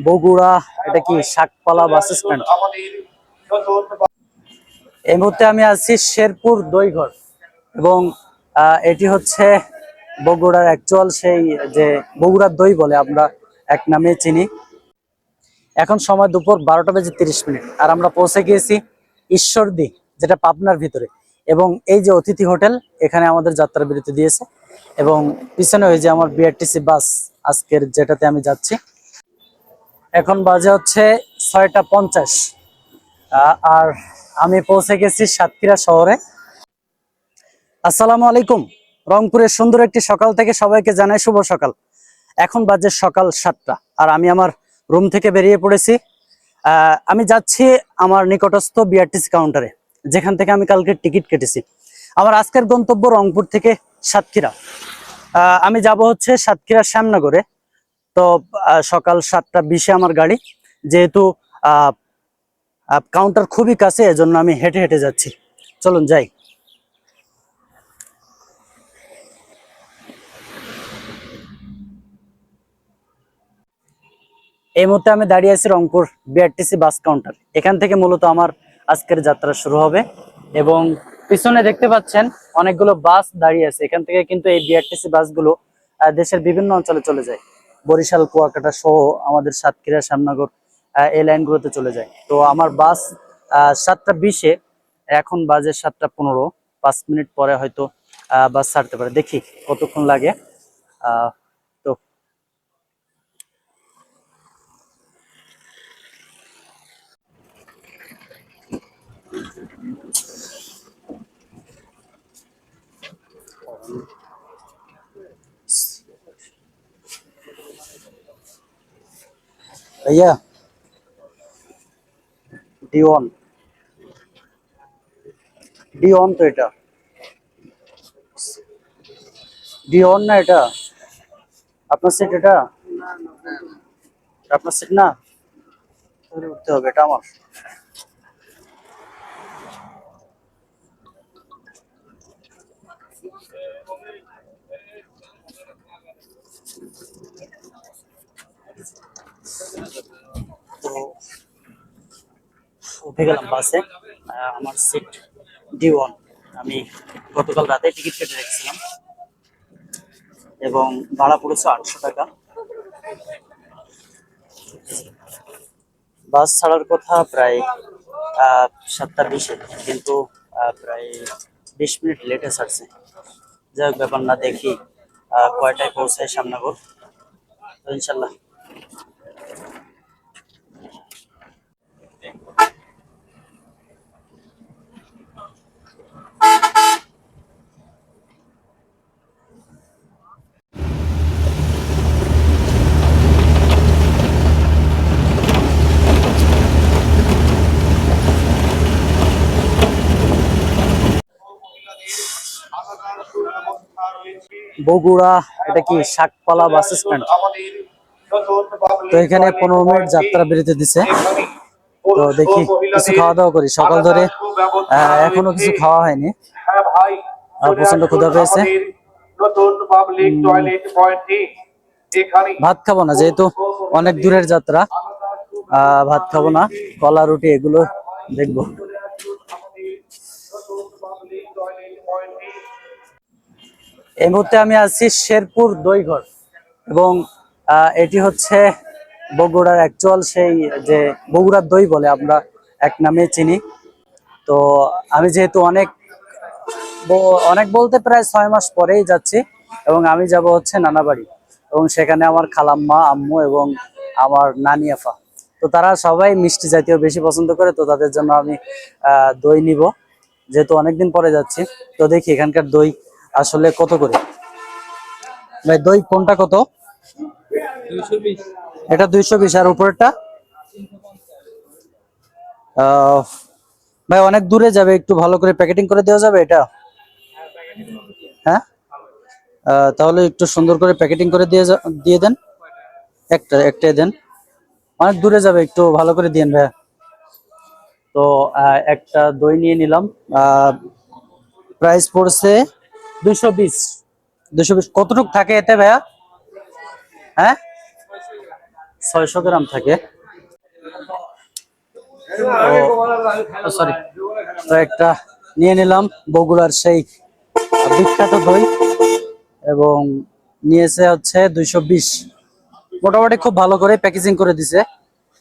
বগুড়া, এটা কি শাকপালা bus stand. এই মুহূর্তে আমি আছি শেরপুর দইঘর এবং এটি হচ্ছে বগুড়ার অ্যাকচুয়াল সেই যে বগুড়ার দই বলে আমরা এক নামে চিনি। এখন সময় দুপুর 12:30 আর আমরা পৌঁছে গিয়েছি ঈশ্বরদী, যেটা পাবনার ভিতরে। এবং এই যে অতিথি হোটেল, এখানে আমাদের যাত্রা বিরতি দিয়েছে এবং পিছনে ওই যে আমার বিআরটিসি বাস আজকের যেটাতে আমি যাচ্ছি। এখন বাজে হচ্ছে 6:50 আর আমি পৌঁছে গেছি সাতক্ষীরা শহরে। আসসালামু আলাইকুম। রংপুরের সুন্দর একটি সকাল থেকে সবাইকে জানাই শুভ সকাল। এখন বাজে সকাল 7টা আর আমি আমার রুম থেকে বেরিয়ে পড়েছি। আমি যাচ্ছি আমার নিকটস্থ বিআরটিসি কাউন্টারে, যেখান থেকে আমি কালকে টিকিট কেটেছি। আমার আজকের গন্তব্য রংপুর থেকে সাতক্ষীরা। আমি যাব হচ্ছে সাতক্ষীরা শ্যামনগরে। তো সকাল 7:20 আমার গাড়ি, যেহেতু কাউন্টার খুবই কাছে, এজন্য আমি হেঁটে হেঁটে যাচ্ছি। চলুন যাই। এই মুহূর্তে আমি দাঁড়িয়ে আছি রংপুর বিআরটিসি বাস কাউন্টার। এখান থেকে মূলত আমার আজকের যাত্রা শুরু হবে এবং পিছনে দেখতে পাচ্ছেন অনেকগুলো বাস দাঁড়িয়ে আছে। এখান থেকে কিন্তু এই বিআরটিসি বাসগুলো দেশের বিভিন্ন অঞ্চলে চলে যায়। বরিশাল, কুয়াকাটা সহ আমাদের সাতক্ষীরা, শ্যামনগর এই লাইনগুলোতে চলে যায়। তো আমার বাস 7:20, এখন বাজে 7:15। 5 মিনিট পরে হয়তো বাস ছাড়তে পারে, দেখি কতক্ষণ লাগে। তো ভাইয়া, D1 D1 তো এটা D1 না? এটা আপনার সিট? এটা আপনার সিট না? তাহলে উঠতে হবে, এটা আমার। তো উঠে গেলাম বাসে। আমার সিট D1। আমি গতকাল রাতে টিকিট কেটে রেখেছিলাম এবং ভাড়া পড়েছে 800 টাকা। বাস ছাড়ার কথা প্রায় 7:20, কিন্তু প্রায় 20 মিনিট লেটে ছাড়ছে। যাই হোক, ব্যাপার না, দেখি কয়টায় পৌঁছায় শ্যামনগর। তো ইনশাল্লাহ। বগুড়া, এটা কি শাকপালা বাস স্ট্যান্ড। তো এখানে 15 মিনিট যাত্রা বিরতি দিছে। তো দেখি কিছু খাওয়া দাওয়া করি। সকাল ধরে এখনো কিছু খাওয়া হয়নি, প্রচন্ড ক্ষুধা পেয়েছে। ভাত খাবো না, যেহেতু অনেক দূরের যাত্রা। ভাত খাবো না, কলা রুটি এগুলো দেখবো। এই মুহূর্তে আমি আছি শেরপুর দইঘর এবং এটি হচ্ছে বগুড়ার অ্যাকচুয়াল সেই যে বগুড়ার দই বলে আমরা এক নামে চিনি। তো আমি যেহেতু অনেক অনেক বলতে প্রায় 6 মাস পরেই যাচ্ছি এবং আমি যাব হচ্ছে নানা বাড়ি, এবং সেখানে আমার খালাম্মা, আম্মু এবং আমার নানি আফা। তো তারা সবাই মিষ্টি জাতীয় বেশি পছন্দ করে, তো তাদের জন্য আমি দই নিব, যেহেতু অনেকদিন পরে যাচ্ছি। তো দেখি এখানকার দই আসলে কত করে। ভাই, দই কোনটা কত? 220। এটা 220 আর উপরেরটা? আহ ভাই, অনেক দূরে যাবে, একটু ভালো করে প্যাকেটিং করে দেওয়া যাবে এটা? হ্যাঁ, তাহলে একটু সুন্দর করে প্যাকেটিং করে দিয়ে দেন। একটাই দেন, অনেক দূরে যাবে, একটু ভালো করে দিন ভাইয়া। তো একটা দই নিয়ে নিলাম। প্রাইস পড়ছে 220। 220 কতটুক থাকে এতে ভাইয়া? হ্যাঁ, 600 গ্রাম থাকে। সরি, তো একটা নিয়ে নিলাম বগুড়ার সেই বিখ্যাত দই, এবং নিয়েছে হচ্ছে 220। মোটামুটি খুব ভালো করে প্যাকেজিং করে দিছে,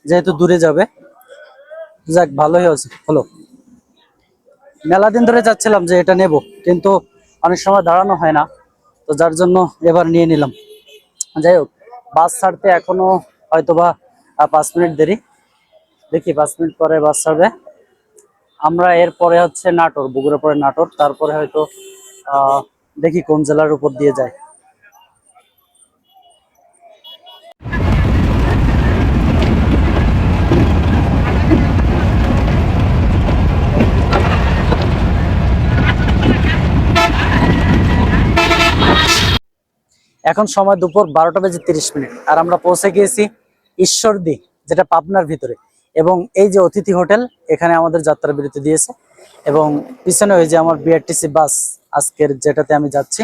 যেহেতু দূরে যাবে। যাক, ভালোই হলো। মেলা দিন ধরে যাচ্ছিলাম যে এটা নেব, কিন্তু অনেক সময় দাঁড়ানো হয় না, তো যার জন্য এবার নিয়ে নিলাম। যাই হোক, বাস ছাড়তে এখনো হয়তোবা 5 মিনিট দেরি। দেখি 5 মিনিট পরে বাস ছাড়বে। আমরা এরপরে হচ্ছে নাটোর, বগুড়ার পরে নাটোর, তারপরে হয়তো দেখি কোন জেলার উপর দিয়ে যায়। এখন সময় দুপুর 12টা বেজে 30 মিনিট, আর আমরা পৌঁছে গিয়েছি ঈশ্বরদী, যেটা পাবনার ভিতরে। এবং এই যে অতিথি হোটেল, এখানে আমাদের যাত্রা বিরতি দিয়েছে। এবং পিছনে ওই যে আমার বিআরটিসি বাস, আজকের যেটাতে আমি যাচ্ছি।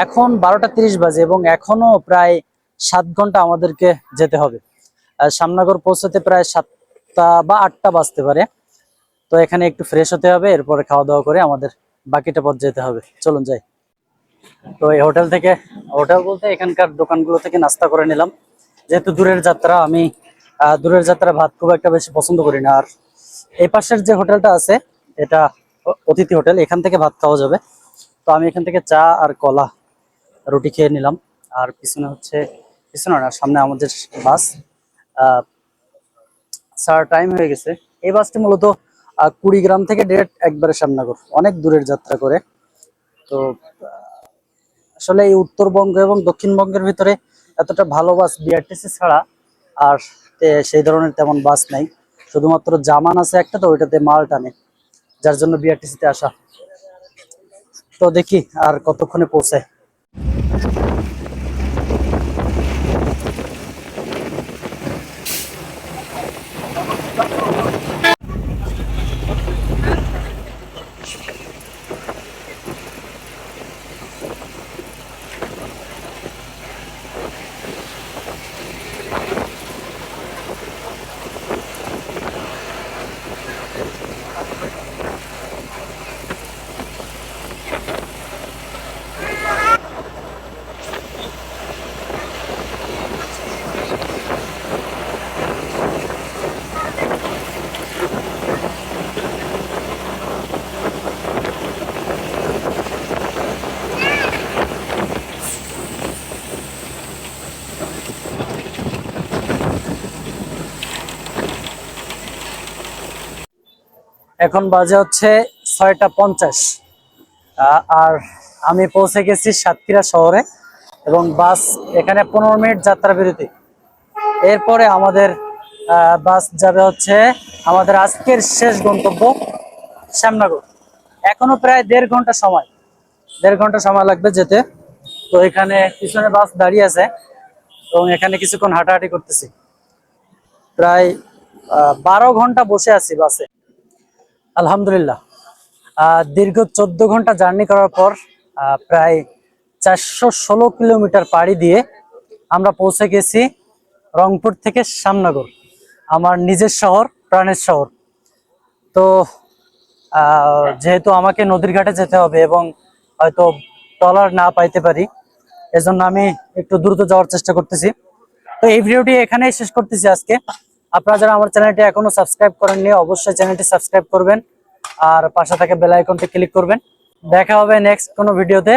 এখন 12টা 30 বাজে, এবং এখনো প্রায় 7 ঘন্টা আমাদেরকে যেতে হবে। শ্যামনগর পৌঁছতে প্রায় 7টা বা 8টা বাজতে পারে। তো এখানে একটু ফ্রেশ হতে হবে, এরপরে খাওয়া দাওয়া করে আমাদের বাকিটা পথ যেতে হবে। চলুন যাই। তো এই হোটেল বলতে এখানকার দোকানগুলো থেকে নাস্তা করে নিলাম, যেহেতু দূরের যাত্রা। আমি দূরের যাত্রা ভাত খুব একটা বেশি পছন্দ করি না। আর এই পাশের যে হোটেলটা আছে, এটা অতিথি হোটেল, এখান থেকে ভাত খাওয়া যাবে। তো আমি এখান থেকে চা আর কলা রুটি খেয়ে নিলাম। আর পিছনে না, সামনে আমাদের বাস। স্যার, টাইম হয়ে গেছে। এই বাসটি মূলত কুড়িগ্রাম থেকে ডিরেক্ট একবারে শ্যামনগর, অনেক দূরের যাত্রা করে। তো আসলে এই উত্তরবঙ্গ এবং দক্ষিণবঙ্গের ভিতরে এতটা ভালো বাস বিআরটিসি ছাড়া আর সেই ধরনের তেমন বাস নাই। শুধুমাত্র জামান আছে একটা, তো ওইটাতে মাল টানে, যার জন্য বিআরটিসিতে আসা। তো দেখি আর কতক্ষণে পৌঁছায়। এখন বাজে হচ্ছে 6টা 50। আর আমি পৌঁছে গেছি সাতক্ষীরা শহরে, এবং বাস এখানে 15 মিনিট যাত্রা বিরতি। এরপরে আমাদের বাস যাবে হচ্ছে আমাদের আজকের শেষ গন্তব্য শ্যামনগর। এখনো প্রায় 1.5 ঘন্টা সময় লাগবে যেতে। তো এখানে পিছনে বাস দাঁড়িয়ে আছে, এবং এখানে কিছুক্ষণ হাঁটাহাঁটি করতেছি। প্রায় 12 ঘন্টা বসে আছি বাসে। আলহামদুলিল্লাহ, দীর্ঘ 14 ঘন্টা জার্নি করার পর প্রায় 416 কিলোমিটার পাড়ি দিয়ে আমরা পৌঁছে গেছি রংপুর থেকে শ্যামনগর, আমার নিজের শহর, প্রাণের শহর। তো যেহেতু আমাকে নদীর ঘাটে যেতে হবে এবং হয়তো ট্রলার না পাইতে পারি, এজন্য আমি একটু দ্রুত যাওয়ার চেষ্টা করতেছি। তো এই ভিডিওটি এখানেই শেষ করতেছি আজকে। আপনারা যারা আমার চ্যানেলটি এখনো সাবস্ক্রাইব করেননি, অবশ্যই চ্যানেলটি সাবস্ক্রাইব করবেন, আর পাশে থাকা বেল আইকনটি ক্লিক করবেন। দেখা হবে নেক্সট কোনো ভিডিওতে।